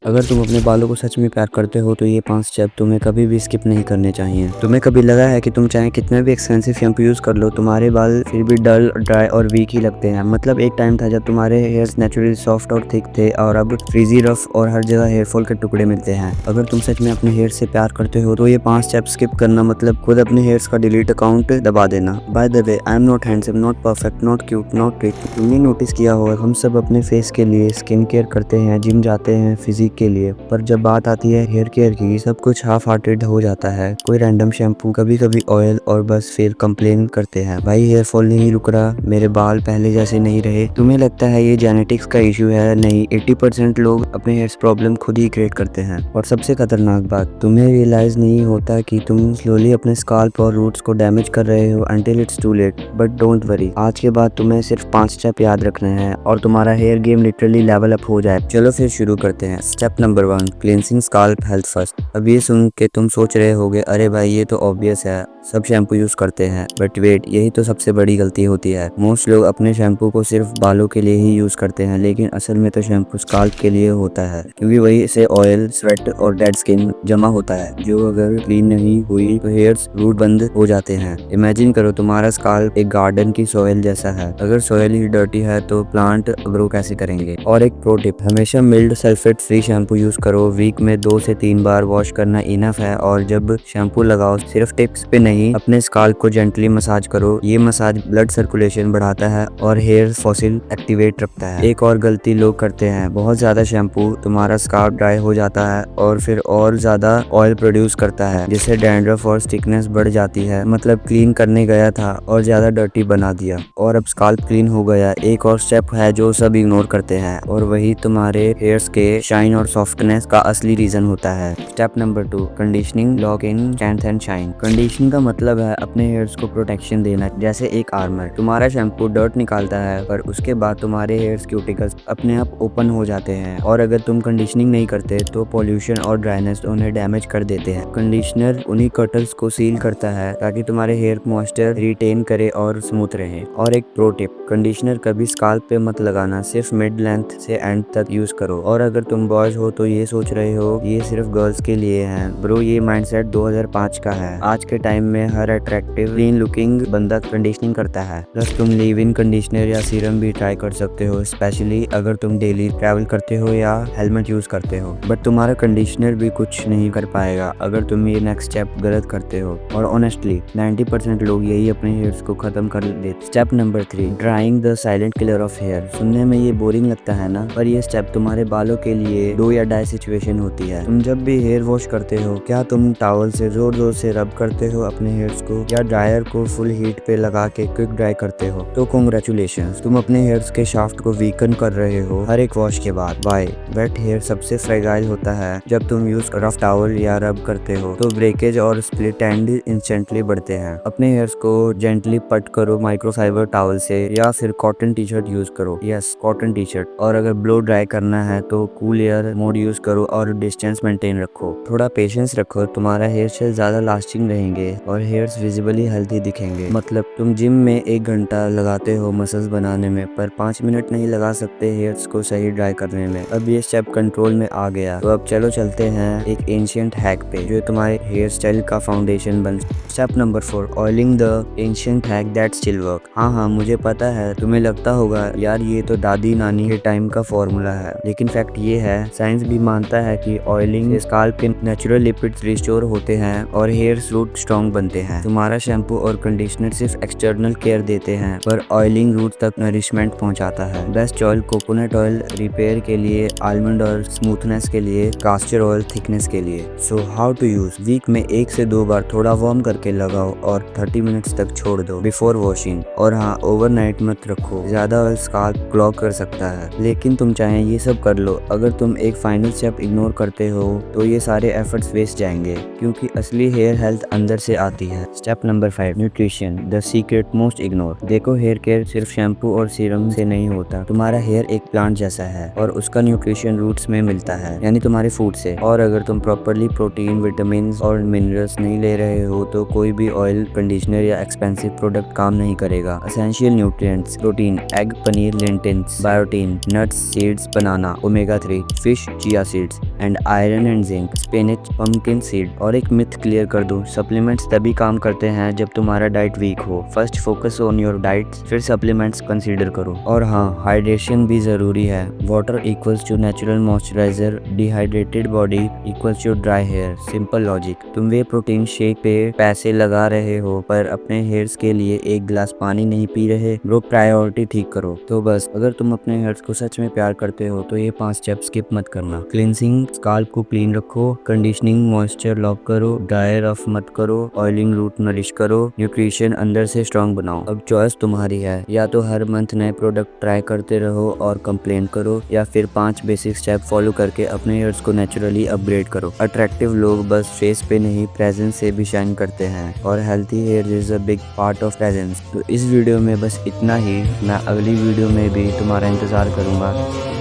अगर तुम अपने बालों को सच में प्यार करते हो तो ये 5 स्टेप तुम्हें कभी भी स्किप नहीं करने चाहिए। तुम्हें कभी लगा है कि तुम चाहे कितने भी एक्सपेंसिव शैम्पू यूज कर लो, तुम्हारे बाल फिर भी डल, ड्राई और वीक ही लगते हैं। मतलब एक टाइम था जब तुम्हारे हेयर्स नेचुरली सॉफ्ट और थिक थे और अब फ्रीजी, रफ और हर जगह हेयरफॉल के टुकड़े मिलते हैं। अगर तुम सच में अपने हेयर से प्यार करते हो तो ये 5 स्टेप स्किप करना मतलब खुद अपने हेयर्स का डिलीट अकाउंट दबा देना। By the way, I am not handsome, not perfect, not cute, not trick. तुमने नोटिस किया होगा हम सब अपने फेस के लिए स्किन केयर करते हैं, जिम जाते हैं फिजिक के लिए, पर जब बात आती है हेयर केयर की सब कुछ हाफ हार्टेड हो जाता है। कोई रैंडम शैम्पू, कभी कभी ऑयल और बस फिर कंप्लेन करते हैं, भाई हेयर फॉल नहीं रुक रहा, मेरे बाल पहले जैसे नहीं रहे। तुम्हें लगता है ये जेनेटिक्स का इशू है? नहीं, 80% लोग अपने हेयर प्रॉब्लम खुद ही क्रिएट करते हैं। और सबसे खतरनाक बात, तुम्हें रियलाइज नहीं होता कि तुम स्लोली अपने स्काल्प और रूट्स को डैमेज कर रहे हो until it's too late. But don't worry, आज के बाद तुम्हें सिर्फ 5 स्टेप याद रखने हैं और तुम्हारा hair game literally level up हो जाए। चलो फिर शुरू करते हैं। Step number 1, cleansing scalp health first. अब ये सुन के तुम सोच रहे होगे, अरे भाई ये तो ऑब्वियस है, सब शैम्पू यूज करते हैं। बट वेट, यही तो सबसे बड़ी गलती होती है। मोस्ट लोग अपने शैम्पू को सिर्फ बालों के लिए ही यूज करते हैं, लेकिन असल में तो शैम्पू स्काल्प के लिए होता है, क्योंकि वही से ऑयल, स्वेट और डेड स्किन जमा होता है, जो अगर क्लीन नहीं हुई तो हेयर्स रूट बंद हो जाते हैं। इमेजिन करो तुम्हारा स्काल्प एक गार्डन की सॉइल जैसा है, अगर सॉइल ही डर्टी है तो प्लांट ग्रो कैसे करेंगे। और एक प्रो टिप, हमेशा mild sulphate free shampoo use करो। वीक में 2 से 3 बार वॉश करना इनफ है। और जब शैम्पू लगाओ सिर्फ टिप्स पे नहीं, अपने स्काल्प को जेंटली मसाज करो। ये मसाज ब्लड सर्कुलेशन बढ़ाता है और हेयर फॉसिल एक्टिवेट रखता है। एक और गलती लोग करते हैं, बहुत ज्यादा शैम्पू, तुम्हारा स्काल्प ड्राई हो जाता है और फिर और ज्यादा ऑयल प्रोड्यूस करता है, जिससे डैंड्रफ और स्टिकनेस बढ़ जाती है। मतलब क्लीन करने गया था और ज्यादा डर्टी बना दिया और अब स्काल्प क्लीन हो गया। एक और स्टेप है जो सब इग्नोर करते हैं और वही तुम्हारे हेयर्स के शाइन और सॉफ्टनेस का असली रीजन होता है। Step number 2, conditioning, lock in, strength and shine. Conditioning का मतलब है अपने हेयर्स को प्रोटेक्शन देना, जैसे एक आर्मर। तुम्हारा शैम्पू डर्ट निकालता है पर उसके बाद तुम्हारे हेयर्स क्यूटिकल्स अपने आप ओपन हो जाते हैं, और अगर तुम कंडीशनिंग नहीं करते तो पॉल्यूशन और ड्राइनेस उन्हें डैमेज कर देते हैं। कंडीशनर उन्हीं कटल्स को सील करता है ताकि तुम्हारे हेयर मॉइस्चर रिटेन करे और स्मूथ रहे। और एक प्रो टिप, कंडीशनर कभी स्काल्प पे मत लगाना, सिर्फ मिड लेंथ से एंड तक यूज करो। और अगर तुम बॉयज हो तो ये सोच रहे हो ये सिर्फ गर्ल्स के लिए है, ब्रो ये माइंडसेट 2005 का है। आज के टाइम में हर अट्रैक्टिव क्लीन लुकिंग बंदा कंडीशनिंग करता है। प्लस तुम लीव इन कंडीशनर या सीरम भी ट्राई कर सकते हो, स्पेशली अगर तुम डेली ट्रैवल करते हो या हेलमेट यूज करते हो। बट तुम्हारा कंडीशनर भी कुछ नहीं कर पाएगा अगर तुम ये नेक्स्ट स्टेप गलत करते हो। और ऑनेस्टली 90% लोग यही अपने हेयर्स को खत्म कर देते। Step number 3, drying, the silent killer of hair. सुनने में ये बोरिंग लगता है ना, पर ये स्टेप तुम्हारे बालों के लिए डो या डाई सिचुएशन होती है। तुम जब भी हेयर वॉश करते हो, क्या तुम टॉवल से जोर जोर से रब करते हो अपने हेयर्स को, या ड्रायर को फुल हीट पे लगा के क्विक ड्राई करते हो? तो कांग्रेचुलेशंस, तुम अपने हेयर्स के शाफ्ट को वीकन कर रहे हो हर एक वॉश के बाद। वाई? वेट हेयर सबसे फ्रेगाइल होता है। जब तुम यूज रफ टॉवल या रब करते हो तो ब्रेकेज और स्प्लिट एंड इंस्टेंटली बढ़ते हैं। अपने हेयर्स को जेंटली पट करो माइक्रोफाइबर टॉवल से, या फिर कॉटन टी शर्ट यूज करो। Yes, cotton T shirt. और अगर ब्लो ड्राई करना है तो कूल एयर मोड यूज करो और डिस्टेंस मेंटेन रखो। थोड़ा पेशेंस रखो, तुम्हारा हेयर स्टाइल ज्यादा लास्टिंग रहेंगे और हेयर्स विजिबली हेल्थी दिखेंगे। मतलब तुम जिम में 1 घंटा लगाते हो मसल्स बनाने में, पर 5 मिनट नहीं लगा सकते हेयर्स को सही ड्राई करने में। अब ये स्टेप कंट्रोल में आ गया, तो अब चलो चलते हैं एक एंशिएंट हैक पे जो तुम्हारे हेयर स्टाइल का फाउंडेशन बन। Step number 4, oiling, the ancient hack that still work. हाँ, मुझे पता है तुम्हें लगता होगा यार ये तो दादी नानी के टाइम का फॉर्मूला है, लेकिन फैक्ट ये है, साइंस भी मानता है कि ऑयलिंग से स्काल्प के नेचुरल लिपिड्स रिस्टोर होते हैं और हेयर रूट स्ट्रॉन्ग बनते हैं। तुम्हारा शैम्पू और कंडीशनर सिर्फ एक्सटर्नल केयर देते हैं, पर ऑयलिंग रूट तक नरिशमेंट पहुंचाता है। Best oil coconut oil repair के लिए, आलमंड ऑयल स्मूथनेस के लिए, कास्टर ऑयल थिकनेस के लिए। So how to use? Week में 1 से 2 बार थोड़ा वार्म करके लगाओ और 30 मिनट्स तक छोड़ दो बिफोर वॉशिंग। और हाँ, ओवरनाइट मत रखो, ज्यादा ऑयल स्काल्प क्लॉग कर सकता है। लेकिन तुम चाहे ये सब कर लो, अगर तुम एक फाइनल स्टेप इग्नोर करते हो तो ये सारे एफर्ट्स वेस्ट जाएंगे, क्योंकि असली हेयर हेल्थ अंदर से आती है। Step number 5, nutrition, the secret most ignore. देखो हेयर केयर सिर्फ शैम्पू और सीरम से नहीं होता। तुम्हारा हेयर एक प्लांट जैसा है और उसका न्यूट्रिशन रूट्स में मिलता है, यानी तुम्हारे फूड से। और अगर तुम प्रॉपरली प्रोटीन, विटामिन और मिनरल्स नहीं ले रहे हो तो कोई भी ऑयल, कंडीशनर या एक्सपेंसिव प्रोडक्ट काम नहीं करेगा। Essential nutrients, protein, egg, paneer, lentils, biotin, nuts, seeds, banana, omega 3, fish fish, chia seeds and iron and zinc, spinach, pumpkin seed. और एक मिथ क्लियर कर दूं, सप्लीमेंट्स तभी काम करते हैं जब तुम्हारा डाइट वीक हो। First focus on your diet, फिर सप्लीमेंट्स कंसीडर करो। और हाँ, हाइड्रेशन भी जरूरी है। Water equals to natural moisturiser, dehydrated body equals to dry hair. Simple logic. तुम वे प्रोटीन शेक पे पैसे लगा रहे हो पर अपने हेयर्स के लिए एक गिलास पानी नहीं पी रहे। ब्रो, प्रायोरिटी ठीक करो। तो बस, अगर तुम अपने हेयर्स को सच में प्यार करते हो तो ये 5 स्टेप स्किप मत करना। क्लींसिंग, स्काल्प को क्लीन रखो। कंडीशनिंग, मॉइस्चर लॉक करो। ड्राई रफ मत करो। ऑयलिंग, रूट नरिश करो। न्यूट्रिशन अंदर से स्ट्रॉन्ग बनाओ। अब चॉइस तुम्हारी है, या तो हर मंथ नए प्रोडक्ट ट्राई करते रहो और कंप्लेन करो, या फिर 5 बेसिक स्टेप फॉलो करके अपने हेयर्स को नेचुरली अपग्रेड करो। अट्रैक्टिव लोग बस फेस पे नहीं, प्रेजेंस से भी शाइन करते हैं, और healthy here is a big part of presence. तो इस वीडियो में बस इतना ही। मैं अगली वीडियो में भी तुम्हारा इंतजार करूंगा।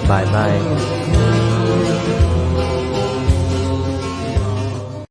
Bye bye.